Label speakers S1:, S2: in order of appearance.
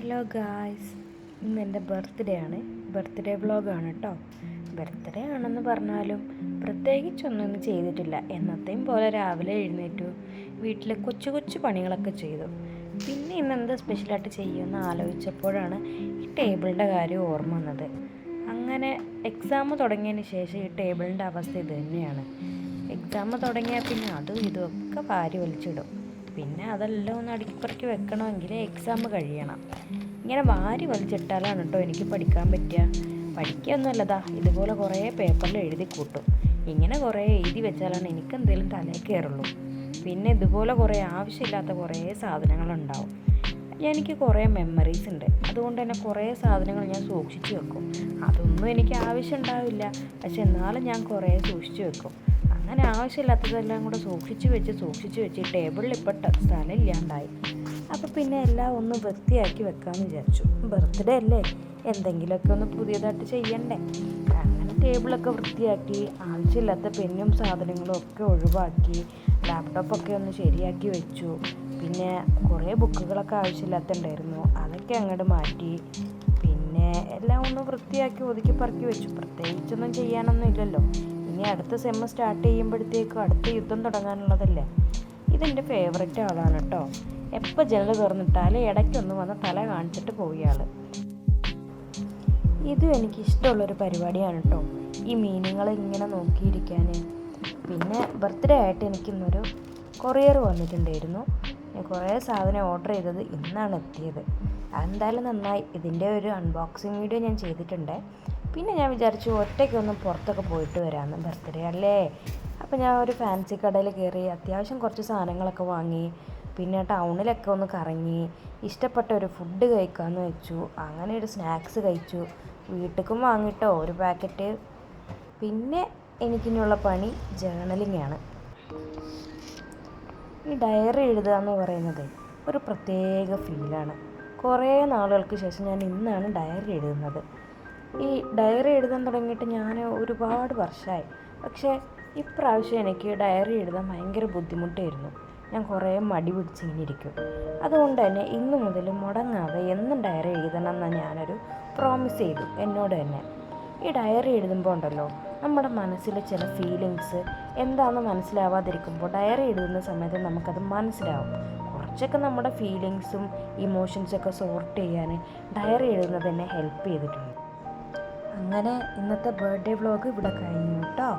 S1: Hello guys, ഇന്ന് എൻ്റെ birthday ആണ്. ബർത്ത്ഡേ വ്ളോഗാണ് കേട്ടോ. ബർത്ത്ഡേ ആണെന്ന് പറഞ്ഞാലും പ്രത്യേകിച്ചൊന്നും ചെയ്തിട്ടില്ല. എന്നത്തെയും പോലെ രാവിലെ എഴുന്നേറ്റു, വീട്ടിലെ കൊച്ചു കൊച്ചു പണികളൊക്കെ ചെയ്തു. പിന്നെ ഇന്ന് എന്ത് സ്പെഷ്യലായിട്ട് ചെയ്യുമെന്ന് ആലോചിച്ചപ്പോഴാണ് ഈ ടേബിളിൻ്റെ കാര്യം ഓർമ്മ വന്നത്. അങ്ങനെ എക്സാം തുടങ്ങിയതിന് ശേഷം ഈ ടേബിളിൻ്റെ അവസ്ഥ ഇത് തന്നെയാണ്. എക്സാം തുടങ്ങിയാൽ പിന്നെ അതും ഇതുമൊക്കെ വാരി വലിച്ചിടും. പിന്നെ അതെല്ലാം ഒന്ന് അടുക്കിപ്പറക്കി വെക്കണമെങ്കിൽ എക്സാം കഴിയണം. ഇങ്ങനെ വാരി വലിച്ചിട്ടാലാണ് കേട്ടോ എനിക്ക് പഠിക്കാൻ പറ്റുക. പഠിക്കുകയൊന്നുമല്ലതാ, ഇതുപോലെ കുറേ പേപ്പറിൽ എഴുതി കൂട്ടും. ഇങ്ങനെ കുറേ എഴുതി വെച്ചാലാണ് എനിക്ക് എന്തെങ്കിലും തലയിൽ കയറുള്ളൂ. പിന്നെ ഇതുപോലെ കുറേ ആവശ്യമില്ലാത്ത കുറേ സാധനങ്ങളുണ്ടാവും. എനിക്ക് കുറേ മെമ്മറീസ് ഉണ്ട്, അതുകൊണ്ട് തന്നെ കുറേ സാധനങ്ങൾ ഞാൻ സൂക്ഷിച്ച് വെക്കും. അതൊന്നും എനിക്ക് ആവശ്യം ഉണ്ടാവില്ല, പക്ഷെ എന്നാലും ഞാൻ കുറേ സൂക്ഷിച്ച് വെക്കും. അങ്ങനെ ആവശ്യമില്ലാത്തതെല്ലാം കൂടെ സൂക്ഷിച്ച് വെച്ച് ടേബിളിൽ ഇപ്പോൾ സ്ഥലമില്ലാണ്ടായി. അപ്പോൾ പിന്നെ എല്ലാം ഒന്ന് വൃത്തിയാക്കി വെക്കാമെന്ന് വിചാരിച്ചു. ബർത്ത്ഡേ അല്ലേ, എന്തെങ്കിലുമൊക്കെ ഒന്ന് പുതിയതായിട്ട് ചെയ്യണ്ടേ. അങ്ങനെ ടേബിളൊക്കെ വൃത്തിയാക്കി, ആവശ്യമില്ലാത്ത പെന്നും സാധനങ്ങളും ഒക്കെ ഒഴിവാക്കി, ലാപ്ടോപ്പൊക്കെ ഒന്ന് ശരിയാക്കി വെച്ചു. പിന്നെ കുറേ ബുക്കുകളൊക്കെ ആവശ്യമില്ലാത്തുണ്ടായിരുന്നു, അതൊക്കെ അങ്ങോട്ട് മാറ്റി. പിന്നെ എല്ലാം ഒന്ന് വൃത്തിയാക്കി ഒതുക്കി പറക്കി വെച്ചു. പ്രത്യേകിച്ചൊന്നും ചെയ്യാനൊന്നും ഇല്ലല്ലോ. ഇനി അടുത്ത സെമ്മ് സ്റ്റാർട്ട് ചെയ്യുമ്പോഴത്തേക്കും അടുത്ത യുദ്ധം തുടങ്ങാനുള്ളതല്ലേ. ഇതെൻ്റെ ഫേവററ്റ് ആളാണ് കേട്ടോ. എപ്പോൾ ജനൽ തുറന്നിട്ടാലും ഇടയ്ക്കൊന്ന് വന്ന് തല കാണിച്ചിട്ട് പോയാൾ. ഇതും എനിക്കിഷ്ടമുള്ളൊരു പരിപാടിയാണ് കേട്ടോ, ഈ മീനുകൾ ഇങ്ങനെ നോക്കിയിരിക്കാൻ. പിന്നെ ബർത്ത്ഡേ ആയിട്ട് എനിക്കിന്നൊരു കൊറിയർ വന്നിട്ടുണ്ടായിരുന്നു. ഞാൻ കുറേ സാധനം ഓർഡർ ചെയ്തത് ഇന്നാണ് എത്തിയത്. അതെന്തായാലും നന്നായി. ഇതിൻ്റെ ഒരു അൺബോക്സിങ് വീഡിയോ ഞാൻ ചെയ്തിട്ടുണ്ട്. പിന്നെ ഞാൻ വിചാരിച്ചു ഒറ്റയ്ക്കൊന്ന് പുറത്തൊക്കെ പോയിട്ട് വരാമെന്ന്. ബർത്ത്ഡേ അല്ലേ. അപ്പോൾ ഞാൻ ഒരു ഫാൻസി കടയിൽ കയറി അത്യാവശ്യം കുറച്ച് സാധനങ്ങളൊക്കെ വാങ്ങി. പിന്നെ ടൗണിലൊക്കെ ഒന്ന് കറങ്ങി ഇഷ്ടപ്പെട്ട ഒരു ഫുഡ് കഴിക്കാമെന്ന് വെച്ചു. അങ്ങനെ ഒരു സ്നാക്സ് കഴിച്ചു. വീട്ടിലേക്കും വാങ്ങിട്ടോ ഒരു പാക്കറ്റ്. പിന്നെ എനിക്കിനുള്ള പണി ജേർണലിംഗ് ആണ്. ഈ ഡയറി എഴുതുക എന്ന് പറയുന്നത് ഒരു പ്രത്യേക ഫീലാണ്. കുറേ നാളുകൾക്ക് ശേഷം ഞാൻ ഇന്നാണ് ഡയറി എഴുതുന്നത്. ഈ ഡയറി എഴുതാൻ തുടങ്ങിയിട്ട് ഞാൻ ഒരുപാട് വർഷമായി. പക്ഷേ ഇപ്രാവശ്യം എനിക്ക് ഡയറി എഴുതാൻ ഭയങ്കര ബുദ്ധിമുട്ടായിരുന്നു. ഞാൻ കുറേ മടി പിടിച്ചിങ്ങനെ ഇരിക്കും. അതുകൊണ്ട് തന്നെ ഇന്നു മുതൽ മുടങ്ങാതെ എന്നും ഡയറി എഴുതണം എന്ന് ഞാനൊരു പ്രോമിസ് ചെയ്തു എന്നോട് തന്നെ. ഈ ഡയറി എഴുതുമ്പോൾ ഉണ്ടല്ലോ, നമ്മുടെ മനസ്സിലെ ചില ഫീലിങ്സ് എന്താണെന്ന് മനസ്സിലാവാതിരിക്കുമ്പോൾ ഡയറി എഴുതുന്ന സമയത്ത് നമുക്കത് മനസ്സിലാവും. കുറച്ചൊക്കെ നമ്മുടെ ഫീലിങ്സും ഇമോഷൻസൊക്കെ സോർട്ട് ചെയ്യാൻ ഡയറി എഴുതുന്നത് തന്നെ ഹെൽപ്പ് ചെയ്തിട്ടുണ്ട്. അങ്ങനെ ഇന്നത്തെ ബർത്ത്ഡേ വ്ളോഗ് ഇവിടെ കഴിഞ്ഞു കേട്ടോ.